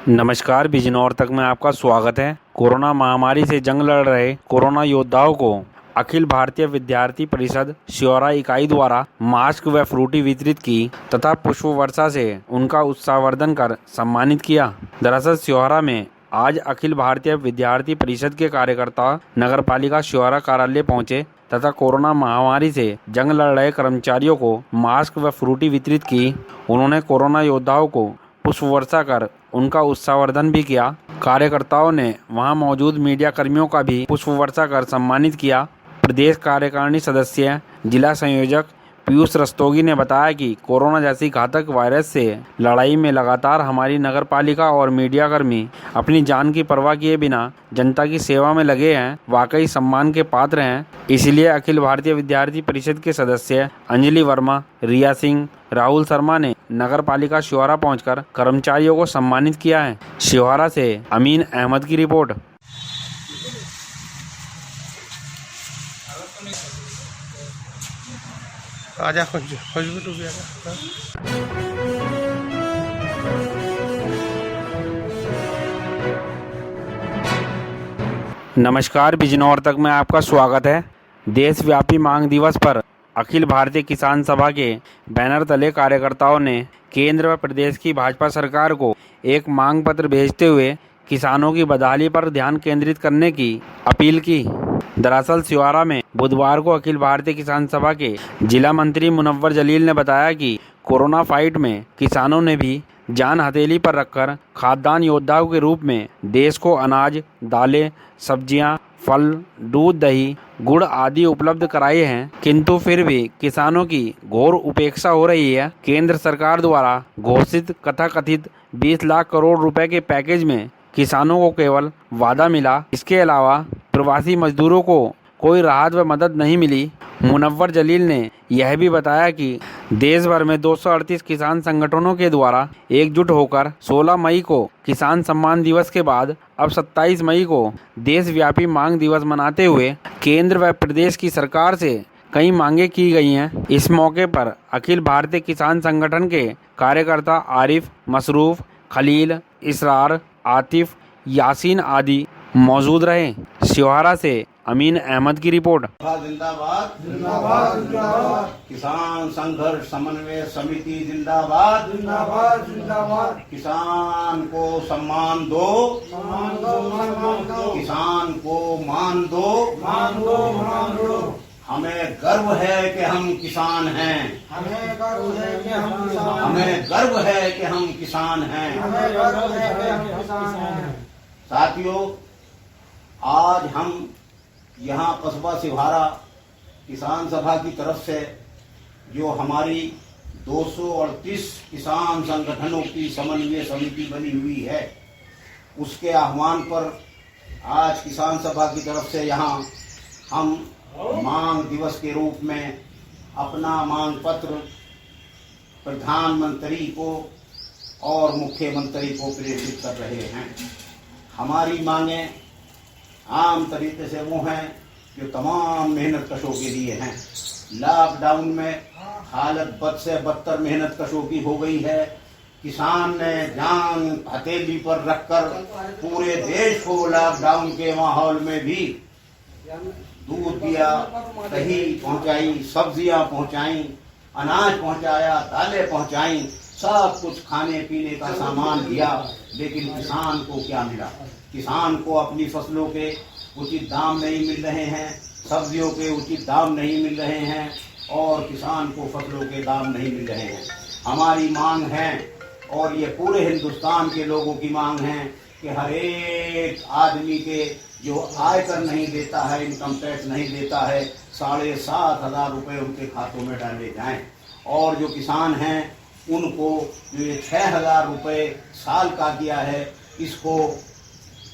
नमस्कार, बिजनौर तक में आपका स्वागत है। कोरोना महामारी से जंग लड़ रहे कोरोना योद्धाओं को अखिल भारतीय विद्यार्थी परिषद स्योरा इकाई द्वारा मास्क व फ्रूटी वितरित की तथा पुष्प वर्षा से उनका उत्साहवर्धन कर सम्मानित किया। दरअसल स्योरा में आज अखिल भारतीय विद्यार्थी परिषद के कार्यकर्ता नगरपालिका स्योरा कार्यालय पहुंचे तथा कोरोना महामारी से जंग लड़ रहे कर्मचारियों को मास्क व फ्रूटी वितरित की। उन्होंने कोरोना योद्धाओं को पुष्प वर्षा कर उनका उत्साहवर्धन भी किया। कार्यकर्ताओं ने वहां मौजूद मीडिया कर्मियों का भी पुष्प वर्षा कर सम्मानित किया। प्रदेश कार्यकारिणी सदस्य जिला संयोजक पीयूष रस्तोगी ने बताया कि कोरोना जैसी घातक वायरस से लड़ाई में लगातार हमारी नगरपालिका और मीडिया कर्मी अपनी जान की परवाह किए बिना जनता की सेवा में लगे हैं, वाकई सम्मान के पात्र हैं। इसलिए अखिल भारतीय विद्यार्थी परिषद के सदस्य अंजलि वर्मा, रिया सिंह, राहुल शर्मा ने नगरपालिका शिवारा पहुंचकर कर्मचारियों को सम्मानित किया है। शिवारा से अमीन अहमद की रिपोर्ट। आजा नमस्कार, बिजनौर तक में आपका स्वागत है। देशव्यापी मांग दिवस पर अखिल भारतीय किसान सभा के बैनर तले कार्यकर्ताओं ने केंद्र व प्रदेश की भाजपा सरकार को एक मांग पत्र भेजते हुए किसानों की बदहाली पर ध्यान केंद्रित करने की अपील की। दरअसल सिवारा में बुधवार को अखिल भारतीय किसान सभा के जिला मंत्री मुनव्वर जलील ने बताया कि कोरोना फाइट में किसानों ने भी जान हथेली पर रखकर खाद्यान्न योद्धाओं के रूप में देश को अनाज, दालें, सब्जियां, फल, दूध, दही, गुड़ आदि उपलब्ध कराए हैं, किंतु फिर भी किसानों की घोर उपेक्षा हो रही है। केंद्र सरकार द्वारा घोषित कथाकथित 20 लाख करोड़ रुपए के पैकेज में किसानों को केवल वादा मिला, इसके अलावा प्रवासी मजदूरों को कोई राहत व मदद नहीं मिली। मुनव्वर जलील ने यह भी बताया कि देश भर में 238 किसान संगठनों के द्वारा एकजुट होकर 16 मई को किसान सम्मान दिवस के बाद अब 27 मई को देशव्यापी मांग दिवस मनाते हुए केंद्र व प्रदेश की सरकार से कई मांगे की गई हैं। इस मौके पर अखिल भारतीय किसान संगठन के कार्यकर्ता आरिफ, मसरूफ, खलील, इसरार, आतिफ, यासीन आदि मौजूद रहे। शिवारा से अमीन अहमद की रिपोर्ट। जिंदाबाद जिंदाबाद जिंदाबाद। किसान संघर्ष समन्वय समिति जिंदाबाद जिंदाबाद जिंदाबाद। किसान को सम्मान दो, सम्मान दो, सम्मान दो। किसान को मान दो, मान दो, मान दो। हमें गर्व है कि हम किसान हैं, हमें गर्व है कि हम किसान, हमें गर्व है कि हम किसान हैं, हमें गर्व है कि हम किसान हैं। साथियों, आज हम यहाँ कस्बा सिवारा किसान सभा की तरफ से जो हमारी 238 किसान संगठनों की समन्वय समिति बनी हुई है, उसके आह्वान पर आज किसान सभा की तरफ से यहाँ हम मांग दिवस के रूप में अपना मांग पत्र प्रधानमंत्री को और मुख्यमंत्री को प्रेषित कर रहे हैं। हमारी मांगे आम तरीके से वो हैं जो तमाम मेहनत कशों के लिए हैं। लॉकडाउन में हालत बद से बदतर मेहनत कशों की हो गई है। किसान ने जान हथेली पर रखकर पूरे देश को लॉकडाउन के माहौल में भी दूध दिया, दही पहुंचाई, सब्जियां पहुंचाई, अनाज पहुंचाया, दालें पहुंचाई, सब कुछ खाने पीने का सामान दिया। लेकिन किसान को क्या मिला? किसान को अपनी फसलों के उचित दाम नहीं मिल रहे हैं, सब्जियों के उचित दाम नहीं मिल रहे हैं और किसान को फसलों के दाम नहीं मिल रहे हैं। हमारी मांग है और ये पूरे हिंदुस्तान के लोगों की मांग है कि हर एक आदमी के जो आयकर नहीं देता है, इनकम टैक्स नहीं देता है, 7,500 रुपये उनके खातों में डाले जाएं। और जो किसान हैं उनको जो ये 6,000 रुपये साल का किया है, इसको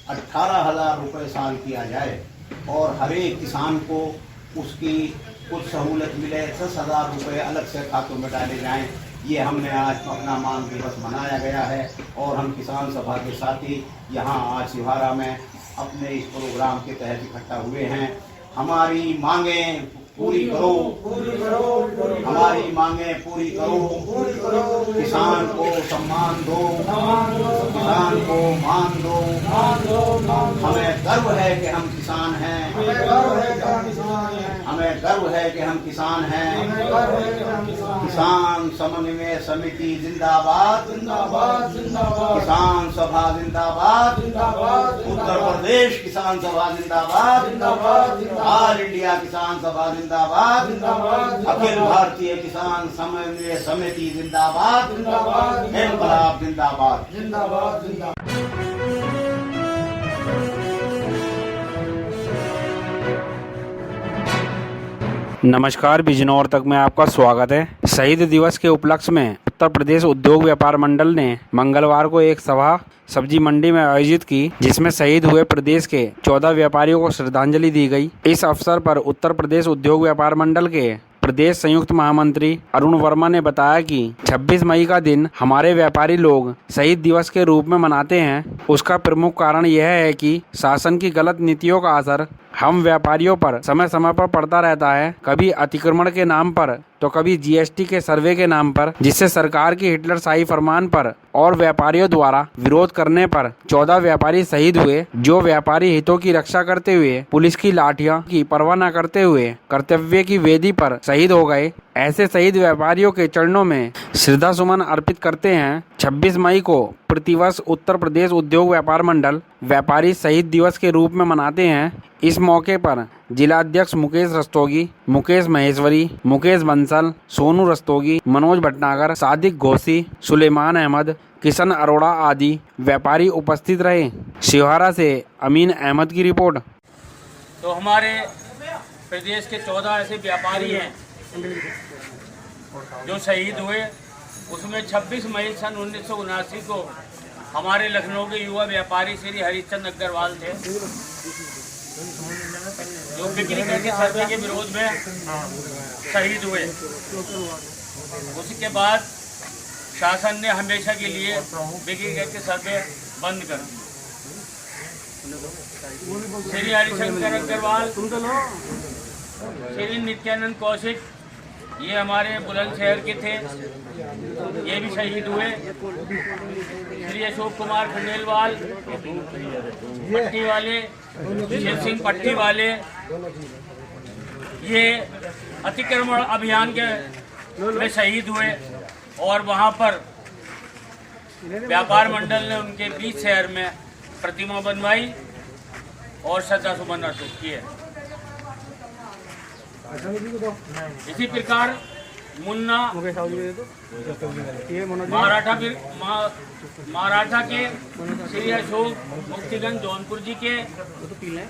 18,000 रुपये साल किया जाए और हर एक किसान को उसकी कुछ सहूलत मिले, 10,000 रुपये अलग से खातों में डाले जाएं। ये हमने आज अपना मांग दिवस मनाया गया है और हम किसान सभा के साथी यहाँ आज सिवारा में अपने इस प्रोग्राम के तहत इकट्ठा हुए हैं। हमारी मांगें पूरी करो, पूरी करो। हमारी मांगे पूरी करो, किसान को सम्मान दो, किसान को मान दो। हमें गर्व है कि हम किसान हैं, हमें गर्व है कि हम किसान हैं। किसान समन्वय समिति जिंदाबाद, किसान सभा जिंदाबाद, उत्तर प्रदेश किसान सभा जिंदाबाद, ऑल इंडिया किसान सभा जिंदाबाद, अखिल भारतीय किसान समन्वय समिति जिंदाबाद, इनकलाब जिंदाबाद। नमस्कार, बिजनौर तक में आपका स्वागत है। शहीद दिवस के उपलक्ष्य में उत्तर प्रदेश उद्योग व्यापार मंडल ने मंगलवार को एक सभा सब्जी मंडी में आयोजित की, जिसमें शहीद हुए प्रदेश के 14 व्यापारियों को श्रद्धांजलि दी गई। इस अवसर पर उत्तर प्रदेश उद्योग व्यापार मंडल के प्रदेश संयुक्त महामंत्री अरुण वर्मा ने बताया कि 26 मई का दिन हमारे व्यापारी लोग शहीद दिवस के रूप में मनाते हैं। उसका प्रमुख कारण यह है कि शासन की गलत नीतियों का असर हम व्यापारियों पर समय समय पर पड़ता रहता है, कभी अतिक्रमण के नाम पर तो कभी जीएसटी के सर्वे के नाम पर, जिससे सरकार की हिटलरशाही फरमान पर और व्यापारियों द्वारा विरोध करने पर 14 व्यापारी शहीद हुए। जो व्यापारी हितों की रक्षा करते हुए पुलिस की लाठियों की परवाह न करते हुए कर्तव्य की वेदी पर शहीद हो गए, ऐसे शहीद व्यापारियों के चरणों में श्रद्धा सुमन अर्पित करते हैं। 26 मई को प्रतिवर्ष उत्तर प्रदेश उद्योग व्यापार मंडल व्यापारी शहीद दिवस के रूप में मनाते हैं। इस मौके पर जिला अध्यक्ष मुकेश रस्तोगी, मुकेश महेश्वरी, मुकेश बंसल, सोनू रस्तोगी, मनोज भटनागर, सादिक घोसी, सुलेमान अहमद, किशन अरोड़ा आदि व्यापारी उपस्थित रहे। शिवहारा से अमीन अहमद की रिपोर्ट। तो हमारे प्रदेश के 14 ऐसे व्यापारी हैं जो शहीद हुए। उसमें 26 मई सन 1979 को हमारे लखनऊ के युवा व्यापारी श्री हरिश्चंद्र अग्रवाल थे, जो बिक्री करके सर्वे के विरोध में शहीद हुए। उसके बाद शासन ने हमेशा के लिए बिक्री करके सर्वे बंद कर दिया। श्री हरिशंकर अग्रवाल, श्री नित्यानंद कौशिक, ये हमारे बुलंदशहर के थे, ये भी शहीद हुए। श्री अशोक कुमार खंडेलवाल पट्टी वाले, शिव सिंह पट्टी वाले, ये अतिक्रमण अभियान के में शहीद हुए और वहाँ पर व्यापार मंडल ने उनके बीच शहर में प्रतिमा बनवाई और श्रद्धा सुमन अर्पित किए। इसी प्रकार मुन्ना मराठा के श्री अशोक मुक्तिगंज जौनपुर जी के,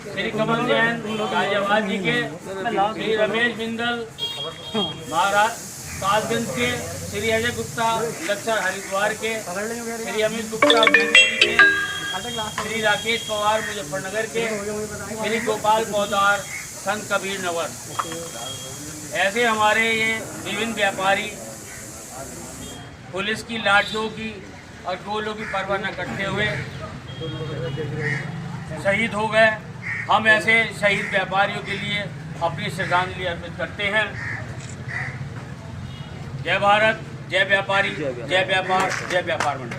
श्री कमल जैन गाजियाबाद जी के, श्री रमेश बिंदल कासगंज के, श्री अजय गुप्ता लक्सर हरिद्वार के, श्री अमित गुप्ता मैनपुरी के, श्री राकेश पवार मुजफ्फरनगर के, श्री गोपाल पौदार संत कबीर नगर। ऐसे हमारे ये विभिन्न व्यापारी पुलिस की लाठियों की और गोलों की परवाह न करते हुए शहीद हो गए। हम ऐसे शहीद व्यापारियों के लिए अपनी श्रद्धांजलि अर्पित करते हैं। जय भारत, जय व्यापारी, जय व्यापार, जय व्यापार मंडल।